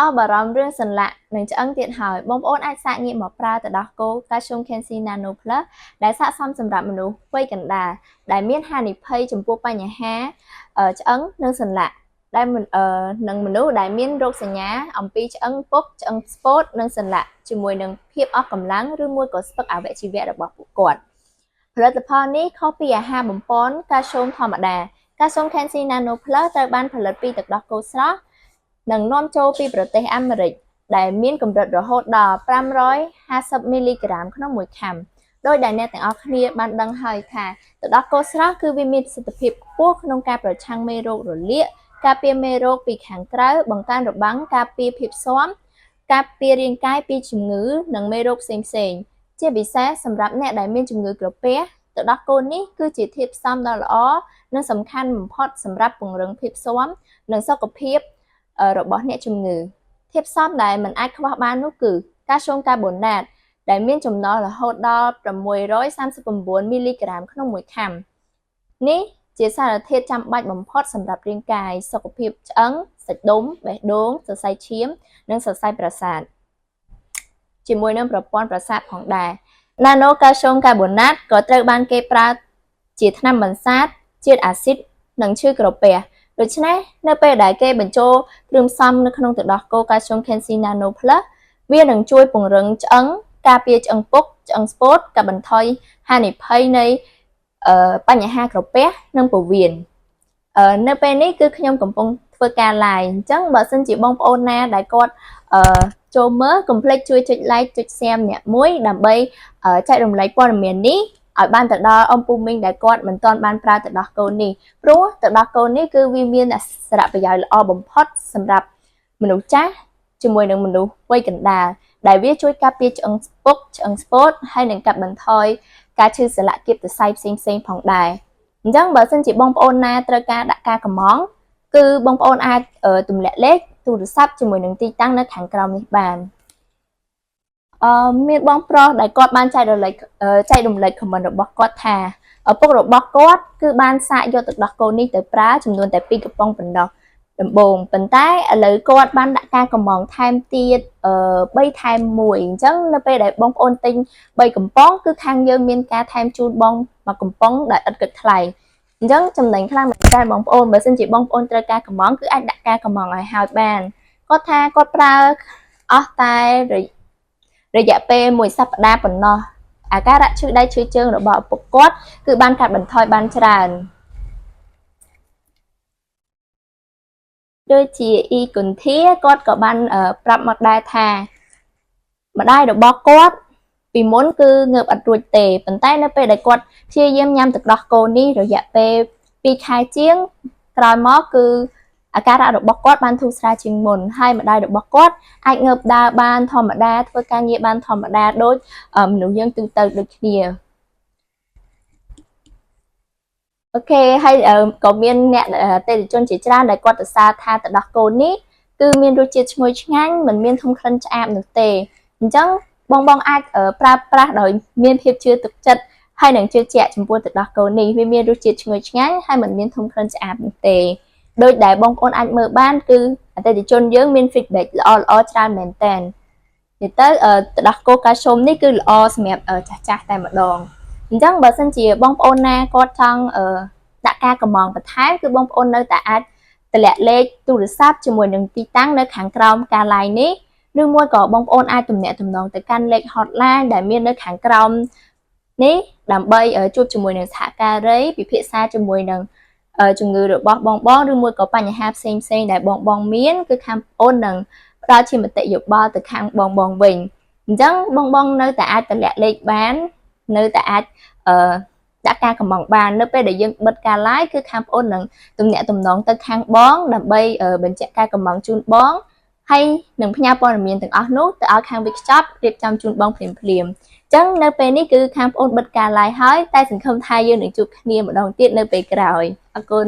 អបអរំរឿងសន្លាក់នឹងឆ្អឹងទៀតហើយបងប្អូនអាចសាកងាកមកប្រើទៅដោះគោ Calcium Canxi Nano Plus ដែលស័ក្តិសមសម្រាប់មនុស្សវ័យកណ្ដាលដែលមានហានិភ័យចំពោះបញ្ហាឆ្អឹងនិងសន្លាក់ដែលនឹងមនុស្សដែលមានរោគសញ្ញាអំពីឆ្អឹងពុកឆ្អឹងស្ពោតនិងសន្លាក់ជាមួយនឹងភាពអស់កម្លាំងឬមួយក៏ស្ពឹកអវយវៈរបស់ពួកគាត់ផលិតផលនេះខុសពីអាហារបំប៉នកាល់ស្យូមធម្មតា Calcium Canxi Nano Plus ត្រូវបានផលិតពីទឹកដោះគោស្រស់និងនាំចូលពីប្រទេសអាមេរិកដែលមានកម្រិតរហូតដល់550មីលីក្រាមក្នុងមួយខាំដោយដែលអ្នកទាំងអស់គ្នាបានដឹងហើយថាទឹកដោះគោស្រស់គឺវាមានប្រសិទ្ធភាពខ្ពស់ក្នុងការប្រឆាំងមេរោគរលាកការពារមេរោគពីខាងក្រៅបង្កើនរបាំងការពារភាពស៊ាំការពាររាងកាយពីជំងឺនិងមេរោគផ្សេងៗជាពិសេសសម្រាប់អ្នកដែលមានជំងឺក្រពះទឹកដោះគោនេះគឺជាធាតុផ្សំដ៏ល្អនិងសំខាន់បំផុតសម្រាប់ពង្រឹងភាពស៊ាំនិងសុខភាពរបស់អ្នកជំងឺធាតុផ្សំដែលមិនអាចខ្វះបាននោះគឺកាល់ស្យូមកាបូណាតដែលមានចំណុះរហូតដល់639មីលីក្រាមក្នុងមួយខាំនេះជាសារធាតុចាំបាច់បំផុតសម្រាប់រាងកាយសុខភាពឆ្អឹងសាច់ដុំបេះដូងសរសៃឈាមនិងសរសៃប្រសាទជាមួយនឹងប្រព័ន្ធប្រសាទផងដែរ Nano Calcium Carbonate ក៏ត្រូវបានគេប្រើជាថ្នាំបន្សាបជាតិអាស៊ីតនិងឈឺក្រពះដូច្នេះនៅពេលដែលគេបញ្ចូលគ្រឿងផ្សំនៅក្នុងទឹកដោះគោ Calcium Canxi Nano Plus វានឹងជួយពង្រឹងឆ្អឹងការពារឆ្អឹងពុកឆ្អឹងស្ពោតកាត់បន្ថយហានិភ័យនៃបញ្ហាក្រពះនិងពោះវៀននៅពេលនេះគឺខ្ញុំកំពុងធ្វើការ live អញ្ចឹងបើសិនជាបងប្អូនណាដែលគាត់ចូលមើលកុំភ្លេចជួយចុច like ចុច share ម្នាក់មួយដើម្បីចែករំលែកព័ត៌មាននេះឲ្យបានទៅដល់អំពូមីងដែលគាត់មិនទាន់បានប្រើទឹកដោះគោនេះព្រោះទឹកដោះគោនេះគឺវាមានសារៈប្រយោជន៍ល្អបំផុតសម្រាប់មនុស្សចាស់ជាមួយនឹងមនុស្សវ័យកណ្ដាលដែលវាជួយការពារឆ្អឹងពុកឆ្អឹងស្ពោតហើយនឹងកាត់បន្ថយការឈឺសន្លាក់គៀបសរសៃផ្សេងៗផងដែរអញ្ចឹងបើសិនជាបងប្អូនណាត្រូវការដាក់ការកម្ម៉ង់គឺបងប្អូនអាចទម្លាក់លេខទូរស័ព្ទជាមួយនឹងទីតាំងនៅខាងក្រោមនេះបានមានបងប្រុសដែលគាត់បានចែករំលែក comment របស់គាត់ថាឪពុករបស់គាត់គឺបានសាកយកទឹកដោះគោនេះទៅប្រើចំនួនតែ2កំប៉ុងប៉ុណ្ណោះដំបូងប៉ុន្តែឥឡូវគាត់បានដាក់ការកម្ម៉ង់ថែមទៀត3ថែម1អញ្ចឹងនៅពេលដែលបងប្អូនទិញ3កំប៉ុងគឺខាងយើងមានការថែមជូនបង1កំប៉ុងដែលឥតគិតថ្លៃអញ្ចឹងចំណេញខ្លាំងមែនតើបងប្អូនបើសិនជាបងប្អូនត្រូវការកម្ម៉ង់គឺអាចដាក់ការកម្ម៉ង់ឲ្យហើយបានគាត់ថាគាត់ប្រើអស់តែរយៈពេល1សប្តាហ៍ប៉ុណ្ណោះអាការៈឈឺដៃឈឺជើងរបស់ឪពុកគាត់គឺបានកាត់បន្ថយបានច្រើនដូចជាអ៊ីគុនធាគាត់ក៏បានប្រាប់មកដែរថាម្ដាយរបស់គាត់ពីមុនគឺងើបអត់រួចទេប៉ុន្តែនៅពេលដែលគាត់ព្យាយាមញ៉ាំទឹកដោះគោនេះរយៈពេល2ខែជាងក្រោយមកគឺអាការៈរបស់គាត់បានធូរស្រាលជាងមុនហើយម្ដាយរបស់គាត់អាចងើបដើរបានធម្មតាធ្វើការងារបានធម្មតាដូចមនុស្សយើងទូទៅដូចគ្នាអូខេហើយក៏មានអ្នកអតិថិជនជាច្រើនដែលគាត់សរសើរថាទឹកដោះគោនេះគឺមានរសជាតិឈ្ងុយឆ្ងាញ់មិនមានធំក្លិនឆ្អាបនោះទេអញ្ចឹងបងអាចប្រើប្រាស់ដោយមានភាពជឿទុកចិត្តហើយនឹងជឿជាក់ចំពោះទឹកដោះគោនេះវាមានរសជាតិឈ្ងុយឆ្ងាញ់ហើយមិនមានធំក្លិនឆ្អាបនោះទេដោយដែលបងប្អូនអាចមើលបានគឺអតិថិជនយើងមាន feedback ល្អច្រើនមែនតើនិយាយទៅទឹកដោះគោកាល់ស្យូមនេះគឺល្អសម្រាប់ចាស់តែម្ដងអញ្ចឹងបើសិនជាបងប្អូនណាគាត់ចង់ដាក់ការកម្ម៉ង់បន្ថែមគឺបងប្អូននៅតែអាចតម្លាក់លេខទូរស័ព្ទជាមួយនឹងទីតាំងនៅខាងក្រោមការ live នេះឬមួយក៏បងប្អូនអាចទំនាក់ទំនងទៅកាន់លេខ hotline ដែលមាននៅខាងក្រោមនេះដើម្បីជួបជាមួយនឹងសហការីពិភាក្សាជាមួយនឹងជំងឺរបស់បងឬមួយក៏បញ្ហាផ្សេងដែលបងមានគឺខាងអូននឹងផ្ដល់ជាមតិយោបល់ទៅខាងបងវិញអញ្ចឹងបងនៅតែអាចតម្លាក់លេខបាននៅតែអាចដាក់ការកម្ម៉ង់បាននៅពេលដែលយើងបិទការ live គឺខាងបងនឹងទំនាក់ទំនងទៅខាងបងដើម្បីបញ្ជាក់ការកម្ម៉ង់ជូនបងហើយនឹងផ្ញើព័ត៌មានទាំងអស់នោះទៅឲ្យខាង Webshop រៀបចំជូនបងភ្លាមអញ្ចឹងនៅពេលនេះគឺខាងបងបិទការ live ហើយតែសង្ឃឹមថាយើងនឹងជួបគ្នាម្ដងទៀតនៅពេលក្រោយអរគុណ